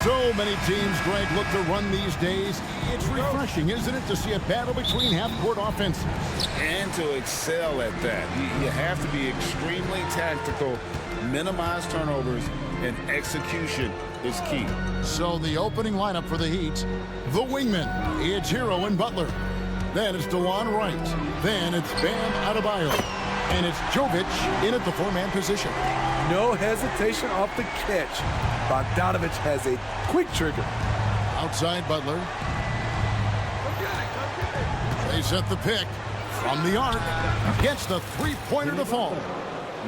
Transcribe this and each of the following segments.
So many teams, Greg, look to run these days. It's refreshing, isn't it, to see a battle between half-court offenses? And to excel at that. You have to be extremely tactical, minimize turnovers, and execution is key. So the opening lineup for the Heat, the wingmen, it's Hero and Butler. Then it's DeJuan Wright. Then it's Bam Adebayo. And it's Jovic in at the four-man position. No hesitation off the catch. Bogdanovich has a quick trigger. Outside Butler. They set the pick from the arc. Gets the three-pointer to fall.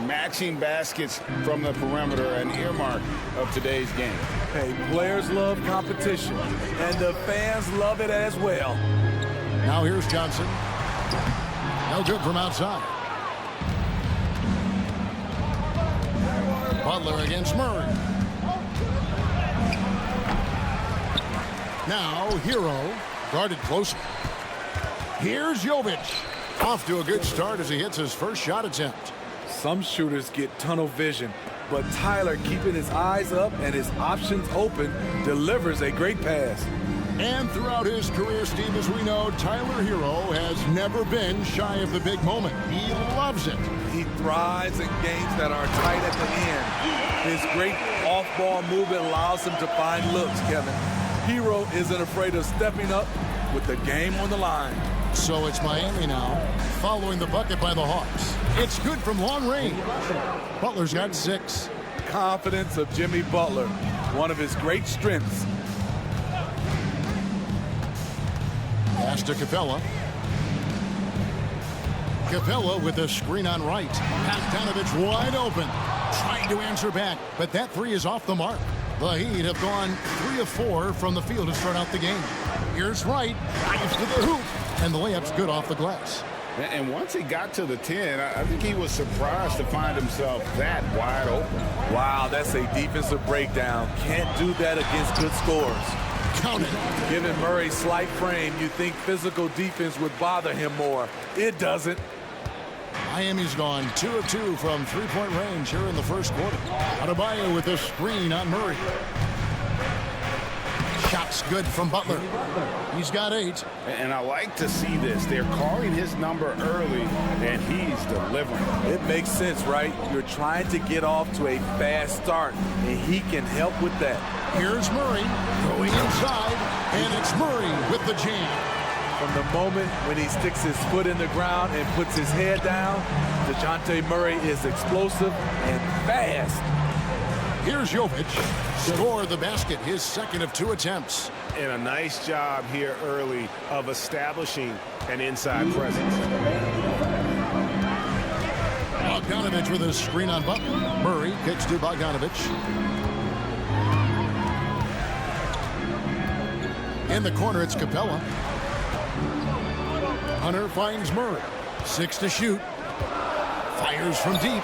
Matching baskets from the perimeter, an earmark of today's game. Hey, players love competition, and the fans love it as well. Now here's Johnson. No good from outside. Butler against Murray. Now Hero guarded closely. Here's Jovic. Off to a good start as he hits his first shot attempt. Some shooters get tunnel vision, but Tyler, keeping his eyes up and his options open, delivers a great pass. And throughout his career, Steve, as we know, Tyler Hero has never been shy of the big moment. He loves it. He thrives in games that are tight at the end. His great off-ball movement allows him to find looks, Kevin. Hero isn't afraid of stepping up with the game on the line. So it's Miami now, following the bucket by the Hawks. It's good from long range. Butler's got 6. Confidence of Jimmy Butler, one of his great strengths. Pass to Capella. Capella with a screen on Wright. Bogdanovich wide open. Trying to answer back, but that three is off the mark. The Heat have gone 3 of 4 from the field to start out the game. Here's Wright. Drives to the hoop. And the layup's good off the glass. And once he got to the 10, I think he was surprised to find himself that wide open. Wow, that's a defensive breakdown. Can't do that against good scores. Count it. Given Murray's slight frame, you'd think physical defense would bother him more. It doesn't. Miami's gone 2 of 2 from three-point range here in the first quarter. Adebayo with a screen on Murray. Shots good from Butler. He's got 8. And I like to see this. They're calling his number early, and he's delivering. It makes sense, right? You're trying to get off to a fast start, and he can help with that. Here's Murray going inside, and it's Murray with the jam. From the moment when he sticks his foot in the ground and puts his head down, DeJounte Murray is explosive and fast. Here's Jovic. Score the basket, his second of 2 attempts. And a nice job here early of establishing an inside presence. Bogdanovich with a screen on Butler. Murray kicks to Bogdanovich. In the corner, it's Capella. Hunter finds Murray. 6 to shoot. Fires from deep.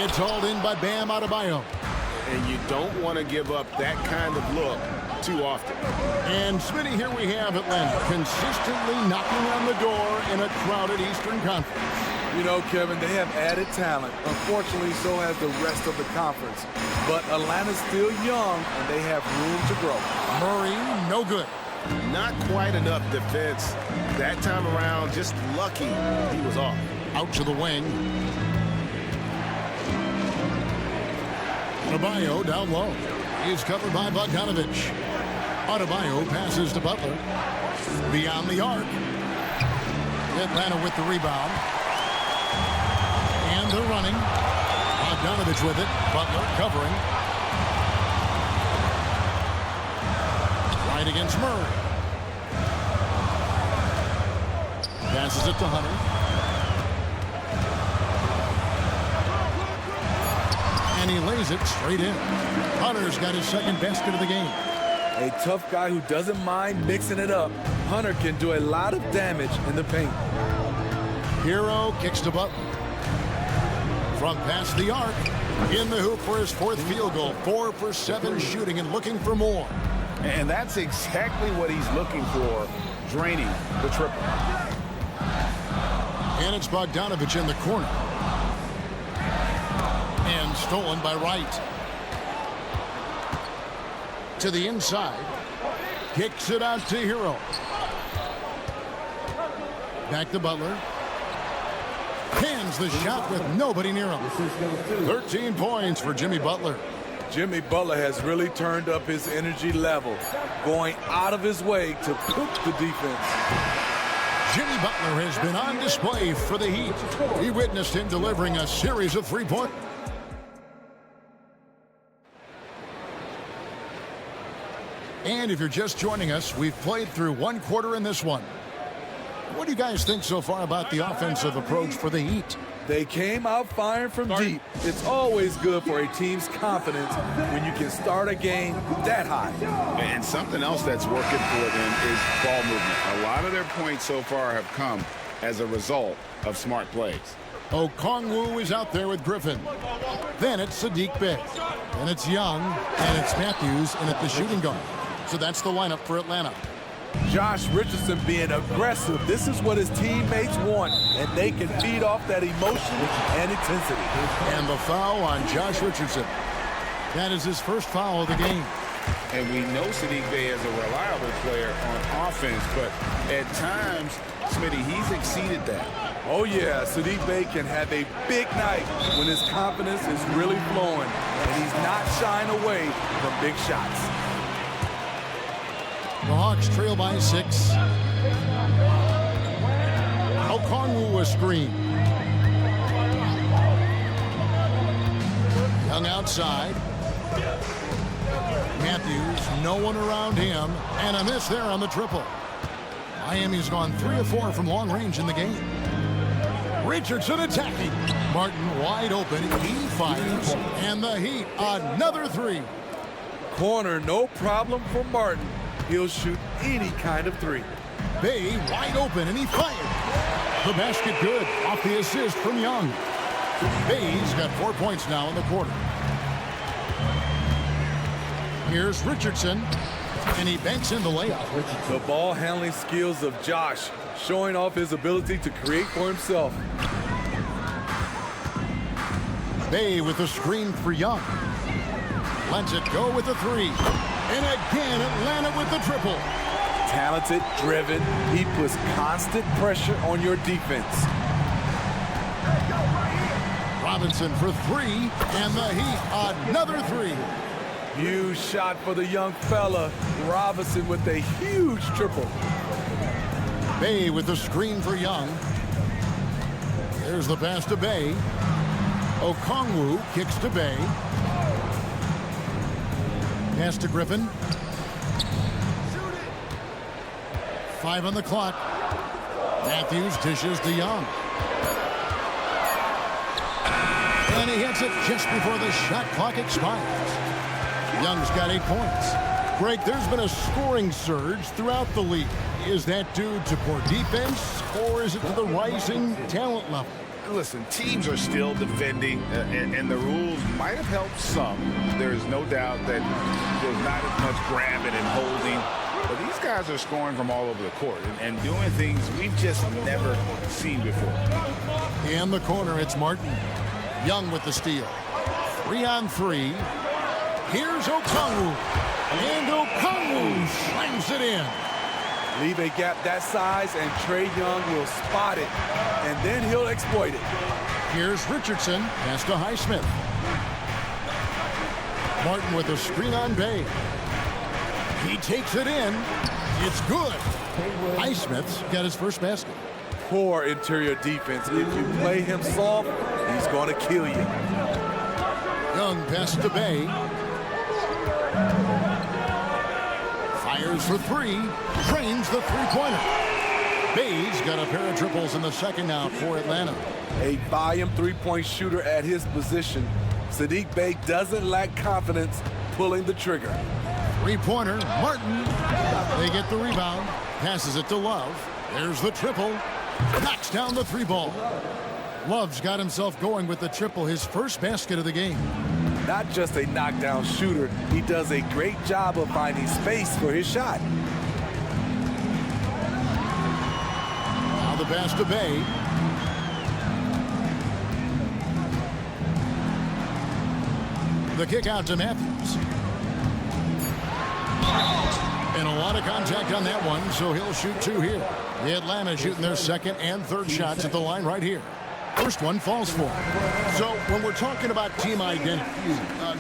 It's hauled in by Bam Adebayo. And you don't want to give up that kind of look too often. And Smitty, here we have Atlanta consistently knocking on the door in a crowded Eastern Conference. You know, Kevin, they have added talent. Unfortunately, so has the rest of the conference. But Atlanta's still young, and they have room to grow. Murray, no good. Not quite enough defense. That time around, just lucky he was off. Out to the wing. Adebayo down low. He's covered by Bogdanovich. Adebayo passes to Butler. Beyond the arc. Atlanta with the rebound. And they're running. Bogdanovich with it. Butler covering. Right against Murray. Passes it to Hunter. And he lays it straight in. Hunter's got his second basket of the game. A tough guy who doesn't mind mixing it up. Hunter can do a lot of damage in the paint. Hero kicks to Butler. From past the arc. In the hoop for his fourth field goal. 4 for 7 shooting and looking for more. And that's exactly what he's looking for, draining the triple. And it's Bogdanovich in the corner. And stolen by Wright. To the inside. Kicks it out to Hero. Back to Butler. Hands the shot with nobody near him. 13 points for Jimmy Butler. Jimmy Butler has really turned up his energy level, going out of his way to cook the defense. Jimmy Butler has been on display for the Heat. We witnessed him delivering a series of three-point. And if you're just joining us, we've played through one quarter in this one. What do you guys think so far about the offensive approach for the Heat? They came out firing from deep. It's always good for a team's confidence when you can start a game that high. And something else that's working for them is ball movement. A lot of their points so far have come as a result of smart plays. Okongwu is out there with Griffin. Then it's Sadiq Bey. Then it's Young. And it's Matthews and at the shooting guard. So that's the lineup for Atlanta. Josh Richardson being aggressive. This is what his teammates want, and they can feed off that emotion and intensity. And the foul on Josh Richardson. That is his first foul of the game. And we know Sadiq Bey is a reliable player on offense, but at times, Smitty, he's exceeded that. Oh, yeah, Sadiq Bey can have a big night when his confidence is really flowing, and he's not shying away from big shots. The Hawks trail by 6. Okongwu a screen. Young outside. Matthews, no one around him. And a miss there on the triple. Miami's gone 3 of 4 from long range in the game. Richardson attacking. Martin wide open. He fires. And the Heat, another 3. Corner, no problem for Martin. He'll shoot any kind of 3. Bey wide open, and he fired. The basket good off the assist from Young. Bey's got 4 points now in the quarter. Here's Richardson, and he banks in the layup. The ball handling skills of Josh, showing off his ability to create for himself. Bey with a screen for Young. Lets it go with the 3. And again, Atlanta with the triple. Talented, driven, he puts constant pressure on your defense. Robinson for 3, and the Heat, another 3. Huge shot for the young fella. Robinson with a huge triple. Bey with the screen for Young. There's the pass to Bey. Okongwu kicks to Bey. Pass to Griffin. 5 on the clock. Matthews dishes to Young. And he hits it just before the shot clock expires. Young's got 8 points. Greg, there's been a scoring surge throughout the league. Is that due to poor defense, or is it to the rising talent level? Listen, teams are still defending, and the rules might have helped some. There is no doubt that there's not as much grabbing and holding. But these guys are scoring from all over the court and doing things we've just never seen before. In the corner, it's Martin. Young with the steal. 3 on 3. Here's Okongwu. And Okongwu slams it in. Leave a gap that size, and Trae Young will spot it, and then he'll exploit it. Here's Richardson. Pass to Highsmith. Martin with a screen on Bey. He takes it in. It's good. Highsmith's got his first basket. Poor interior defense. If you play him soft, he's going to kill you. Young pass to Bey. Fires for 3. Drains the three-pointer. Bey's got a pair of triples in the second now for Atlanta. A volume three-point shooter at his position Saddiq Bey doesn't lack confidence pulling the trigger. Three-pointer, Martin. They get the rebound. Passes it to Love. There's the triple. Knocks down the three ball. Love's got himself going with the triple, his first basket of the game. Not just a knockdown shooter, he does a great job of finding space for his shot. Now the pass to Bey. The kick out to Matthews. And a lot of contact on that one, so he'll shoot two here. The Atlanta shooting their second and third shots at the line right here. First one falls for him. So when we're talking about team identity,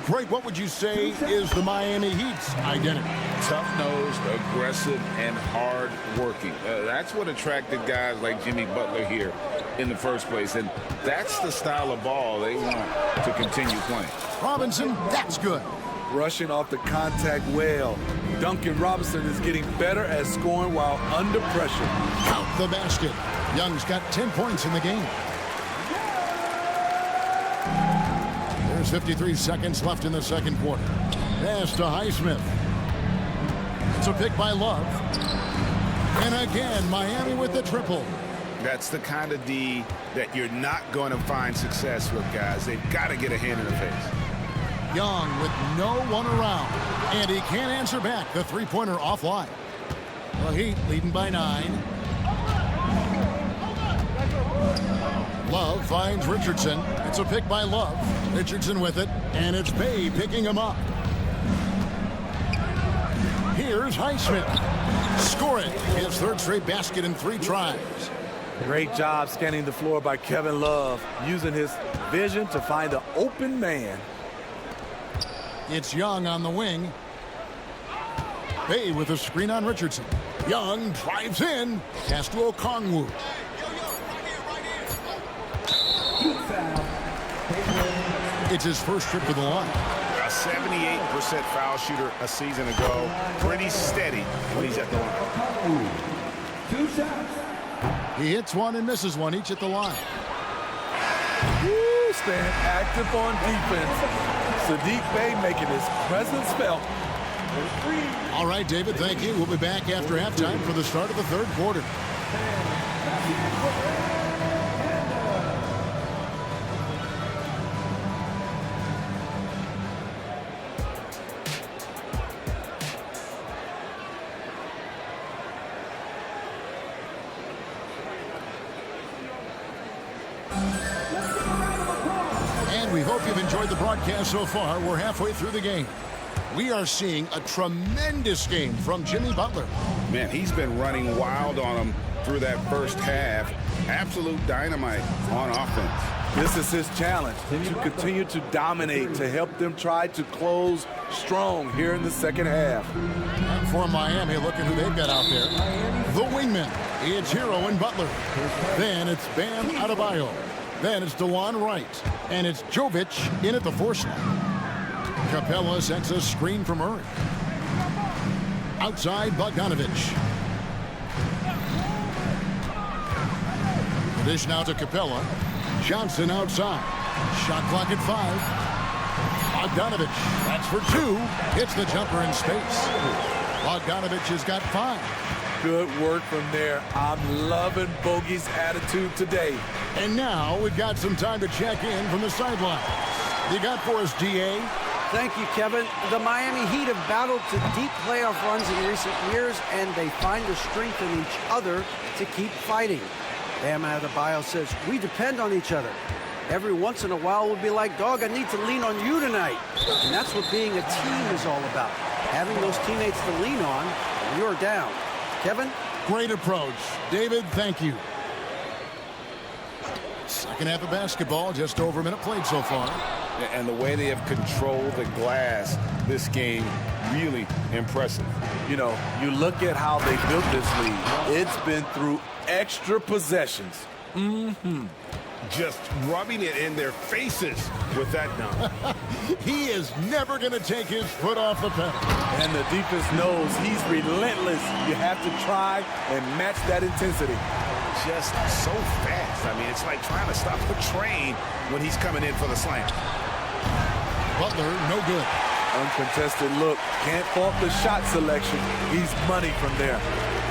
Greg, what would you say is the Miami Heat's identity? Tough-nosed, aggressive, and hard-working. That's what attracted guys like Jimmy Butler here in the first place, and that's the style of ball they want to continue playing. Robinson, that's good. Rushing off the contact well. Duncan Robinson is getting better at scoring while under pressure. Count the basket. Young's got 10 points in the game. There's 53 seconds left in the second quarter. Pass to Highsmith. It's a pick by Love. And again, Miami with the triple. That's the kind of D that you're not going to find success with, guys. They've got to get a hand in the face. Young with no one around. And he can't answer back. The three-pointer offline. The Heat leading by 9. Love finds Richardson. It's a pick by Love. Richardson with it. And it's Bey picking him up. Here's Highsmith. Score it. His third straight basket in 3 tries. Great job scanning the floor by Kevin Love, using his vision to find the open man. It's Young on the wing. Bey with a screen on Richardson. Young drives in. Pass to Okongwu. It's his first trip to the line. A 78% foul shooter a season ago. Pretty steady when he's at the line. 2 shots. He hits one and misses one, each at the line. Woo, staying active on defense. Saddiq Bey making his presence felt. All right, David, thank you. We'll be back after halftime for the start of the third quarter. We hope you've enjoyed the broadcast so far. We're halfway through the game. We are seeing a tremendous game from Jimmy Butler. Man, he's been running wild on them through that first half. Absolute dynamite on offense. This is his challenge, to continue to dominate, to help them try to close strong here in the second half. And for Miami, look at who they've got out there. The wingmen. It's Hero and Butler. Then it's Bam Adebayo. Then it's DeLon Wright. And it's Jovic in at the 4 slot. Capella sets a screen from Murray. Outside, Bogdanovic. Dish now to Capella. Johnson outside. Shot clock at 5. Bogdanovic, that's for 2. Hits the jumper in space. Bogdanovic has got 5. Good work from there. I'm loving Bogey's attitude today. And now we've got some time to check in from the sideline. You got for us, DA? Thank you, Kevin. The Miami Heat have battled to deep playoff runs in recent years, and they find the strength in each other to keep fighting. Bam Adebayo says, we depend on each other. Every once in a while, we'll be like, dog, I need to lean on you tonight. And that's what being a team is all about. Having those teammates to lean on when you're down. Kevin? Great approach. David, thank you. Second half of basketball, just over a minute played so far. And the way they have controlled the glass this game, really impressive. You know, you look at how they built this lead. It's been through extra possessions. Just rubbing it in their faces with that dunk. He is never going to take his foot off the pedal. And the defense knows he's relentless. You have to try and match that intensity. Just so fast. I mean, it's like trying to stop the train when he's coming in for the slam. Butler, no good. Uncontested look. Can't fault the shot selection. He's money from there.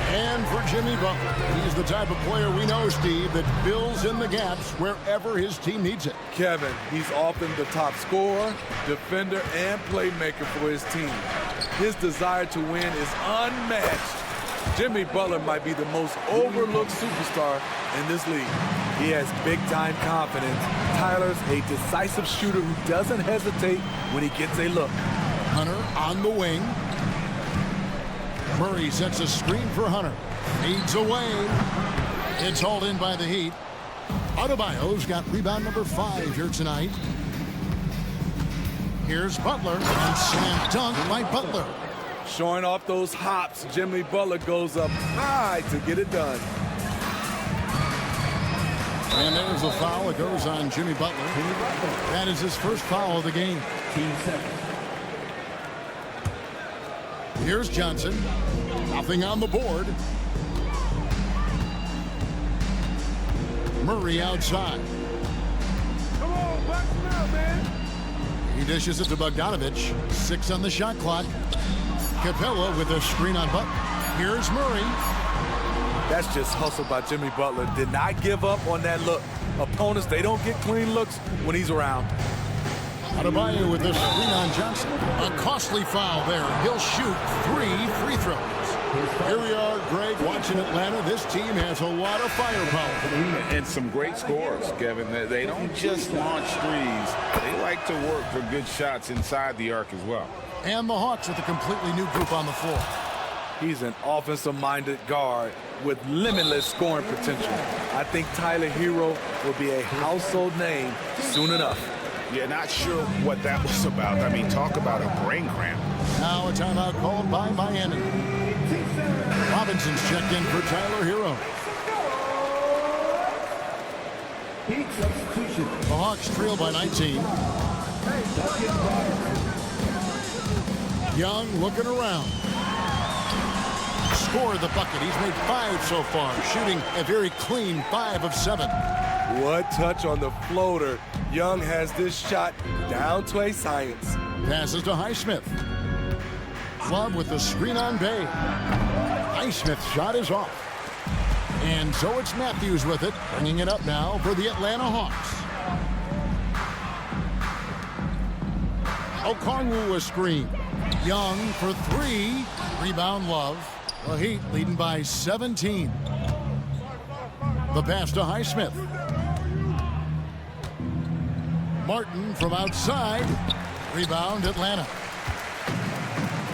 And for Jimmy Butler, he's the type of player we know, Steve, that fills in the gaps wherever his team needs it. Kevin, he's often the top scorer, defender, and playmaker for his team. His desire to win is unmatched. Jimmy Butler might be the most overlooked superstar in this league. He has big-time confidence. Tyler's a decisive shooter who doesn't hesitate when he gets a look. Hunter on the wing. Murray sets a screen for Hunter. Feeds away. It's hauled in by the Heat. Adebayo's got rebound number 5 here tonight. Here's Butler, and slam dunk by Butler. Showing off those hops, Jimmy Butler goes up high to get it done. And there's a foul. It goes on Jimmy Butler. That is his first foul of the game. Here's Johnson. Nothing on the board. Murray outside. Come on, box him out, man. He dishes it to Bogdanovich. 6 on the shot clock. Capella with a screen on Butler. Here's Murray. That's just hustle by Jimmy Butler. Did not give up on that look. Opponents, they don't get clean looks when he's around. Adebayo with a screen on Johnson. A costly foul there. He'll shoot 3 free throws. Here we are, Greg, watching Atlanta. This team has a lot of firepower. And some great scores, Kevin. They don't just launch threes. They like to work for good shots inside the arc as well. And the Hawks with a completely new group on the floor. He's an offensive-minded guard with limitless scoring potential. I think Tyler Hero will be a household name soon enough. Yeah, not sure what that was about. I mean, talk about a brain cramp. Now a timeout called by Miami. Robinson's checked in for Tyler Hero. The Hawks trail by 19. Young looking around. Scored the bucket. He's made 5 so far, shooting a very clean 5 of 7. What touch on the floater. Young has this shot down to a science. Passes to Highsmith. Love with the screen on Bay. Highsmith's shot is off. And so it's Matthews with it, bringing it up now for the Atlanta Hawks. Okongwu a screen. Young for 3. Rebound Love. The Heat leading by 17. The pass to Highsmith. Martin from outside. Rebound Atlanta.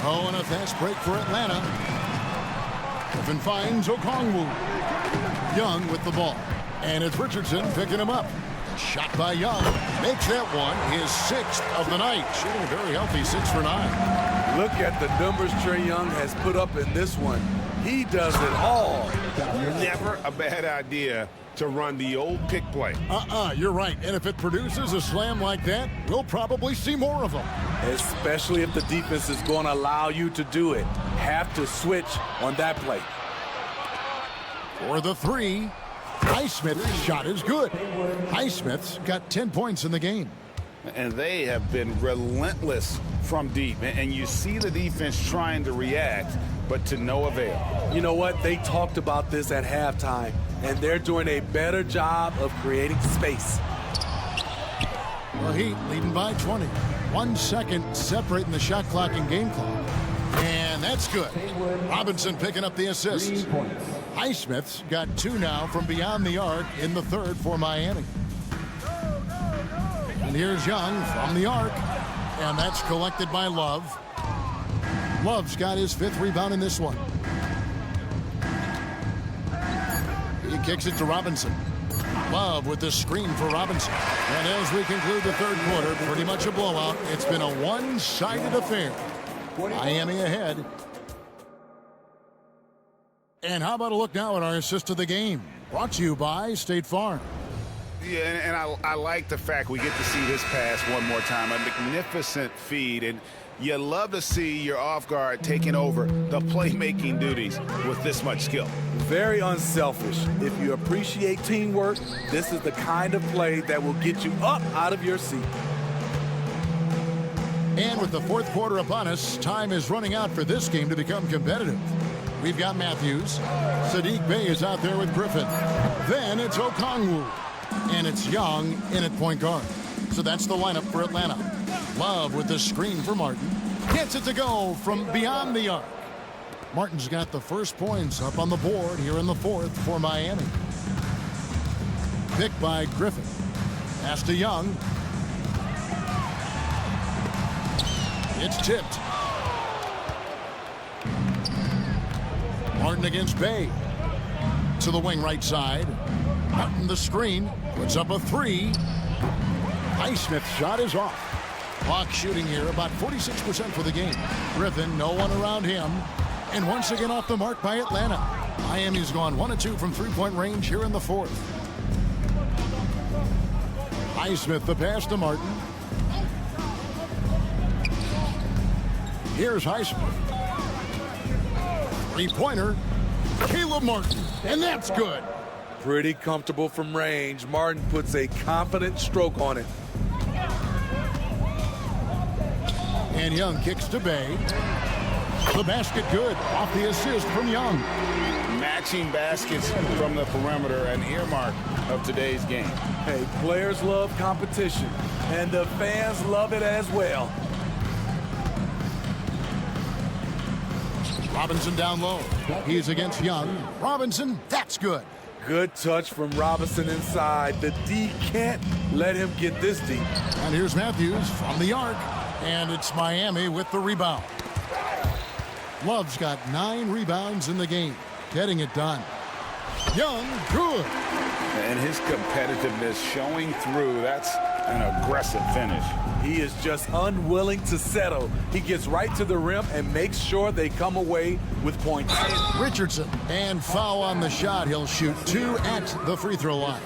Oh, and a fast break for Atlanta. Griffin finds Okongwu. Young with the ball. And it's Richardson picking him up. Shot by Young. Makes that one his 6th of the night. Shooting a very healthy 6 for 9. Look at the numbers Trae Young has put up in this one. He does it all. Never a bad idea to run the old pick play. You're right. And if it produces a slam like that, we'll probably see more of them. Especially if the defense is going to allow you to do it. Have to switch on that play. For the 3, Highsmith's shot is good. Highsmith's got 10 points in the game. And they have been relentless from deep. And you see the defense trying to react, but to no avail. You know what? They talked about this at halftime, and they're doing a better job of creating space. The Heat leading by 20. 1 second separating the shot clock and game clock. And that's good. Robinson picking up the assist. Highsmith's got 2 now from beyond the arc in the 3rd for Miami. And here's Young from the arc. And that's collected by Love. Love's got his 5th rebound in this one. He kicks it to Robinson. Love with the screen for Robinson. And as we conclude the 3rd quarter, pretty much a blowout. It's been a one-sided affair. Miami ahead. And how about a look now at our assist of the game? Brought to you by State Farm. Yeah, and I like the fact we get to see this pass one more time. A magnificent feed, and you love to see your off guard taking over the playmaking duties with this much skill. Very unselfish. If you appreciate teamwork, this is the kind of play that will get you up out of your seat. And with the fourth quarter upon us, time is running out for this game to become competitive. We've got Matthews. Sadiq Bey is out there with Griffin. Then it's Okongwu. And it's Young in at point guard. So that's the lineup for Atlanta. Love with the screen for Martin. Gets it to go from beyond the arc. Martin's got the first points up on the board here in the fourth for Miami. Picked by Griffin. Pass to Young. It's tipped. Martin against Bey. To the wing right side. Martin the screen. Puts up a three. Highsmith's shot is off. Hawks shooting here about 46% for the game. Griffin, no one around him. And once again off the mark by Atlanta. Miami's gone 1 of 2 from three-point range here in the fourth. Highsmith the pass to Martin. Here's Highsmith. Three-pointer. Caleb Martin. And that's good. Pretty comfortable from range. Martin puts a confident stroke on it. And Young kicks to Bey. The basket good. Off the assist from Young. Matching baskets from the perimeter, an earmark of today's game. Hey, players love competition, and the fans love it as well. Robinson down low. He's against Young. Robinson, that's good. Good touch from Robinson inside. The D can't let him get this deep. And here's Matthews from the arc. And it's Miami with the rebound. Love's got 9 rebounds in the game. Getting it done. Young, good. And his competitiveness showing through. That's an aggressive finish. He is just unwilling to settle. He gets right to the rim and makes sure they come away with points. Richardson. And foul on the shot. He'll shoot 2 at the free throw line.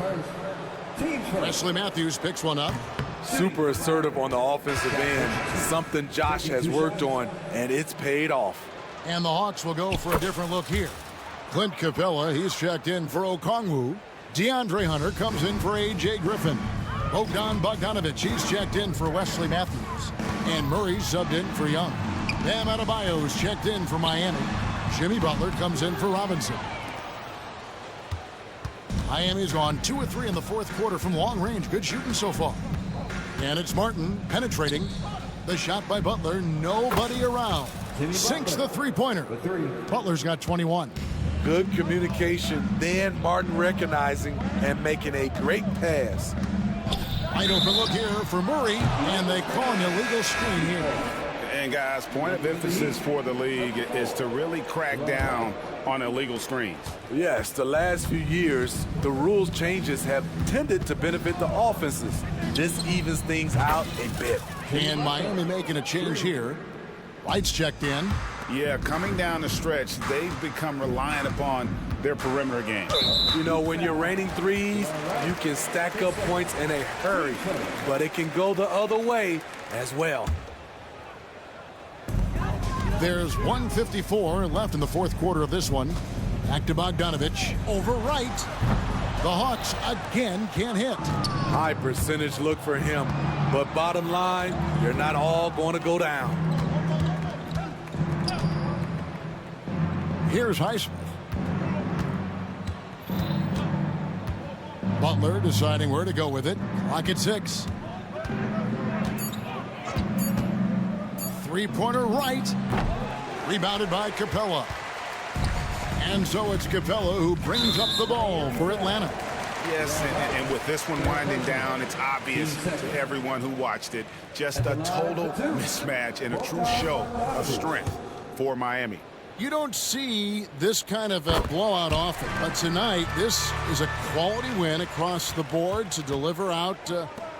Wesley Matthews picks one up. Super assertive on the offensive end. Something Josh has worked on, and it's paid off. And the Hawks will go for a different look here. Clint Capella, he's checked in for Okongwu. DeAndre Hunter comes in for A.J. Griffin. Bogdan Bogdanovic, he's checked in for Wesley Matthews. And Murray subbed in for Young. Bam Adebayo is checked in for Miami. Jimmy Butler comes in for Robinson. Miami's gone 2 of 3 in the fourth quarter from long range. Good shooting so far. And it's Martin penetrating. The shot by Butler, nobody around. Sinks the three-pointer. Butler's got 21. Good communication, then Martin recognizing and making a great pass. Wide open look here for Murray, and they call an illegal screen here. And guys, point of emphasis for the league is to really crack down on illegal screens. Yes, the last few years, the rules changes have tended to benefit the offenses. This evens things out a bit. And Miami making a change here. White's checked in. Yeah, coming down the stretch, they've become reliant upon their perimeter game. You know, when you're raining threes, you can stack up points in a hurry, but it can go the other way as well. There's 1:54 left in the fourth quarter of this one. Back to Bogdanovic. Over right. The Hawks again can't hit. High percentage look for him, but bottom line, they're not all going to go down. Here's Highsmith. Butler deciding where to go with it. Clock at 6. Three-pointer right. Rebounded by Capella. And so it's Capella who brings up the ball for Atlanta. Yes, and with this one winding down, it's obvious to everyone who watched it. Just a total mismatch and a true show of strength for Miami. You don't see this kind of a blowout often, but tonight this is a quality win across the board to deliver out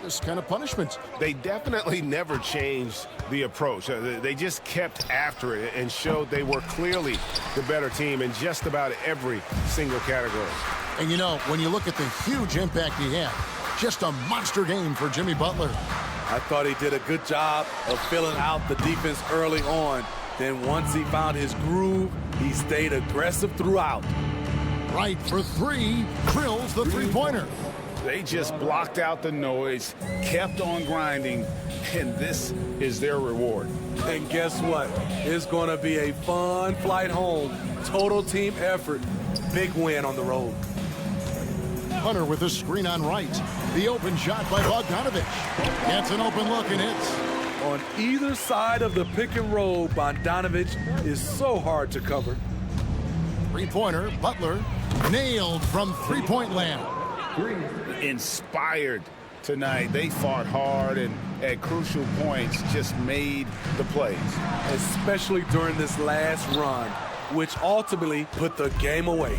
this kind of punishment. They definitely never changed the approach. They just kept after it and showed they were clearly the better team in just about every single category. And you know, when you look at the huge impact he had, just a monster game for Jimmy Butler. I thought he did a good job of filling out the defense early on. Then once he found his groove, he stayed aggressive throughout. Right for 3, drills the three-pointer. They just blocked out the noise, kept on grinding, and this is their reward. And guess what? It's going to be a fun flight home. Total team effort. Big win on the road. Hunter with a screen on right. The open shot by Bogdanovich. Gets an open look and hits. On either side of the pick and roll, Bogdanovich is so hard to cover. Three-pointer, Butler, nailed from three-point land. Inspired tonight. They fought hard and at crucial points just made the plays. Especially during this last run, which ultimately put the game away.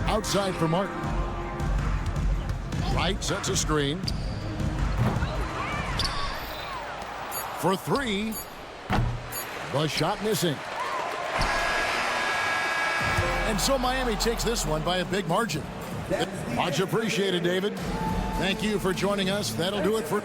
Outside for Martin. Wright sets a screen. For three. The shot missing. And so Miami takes this one by a big margin. Much appreciated, David. Thank you for joining us. That'll do it for...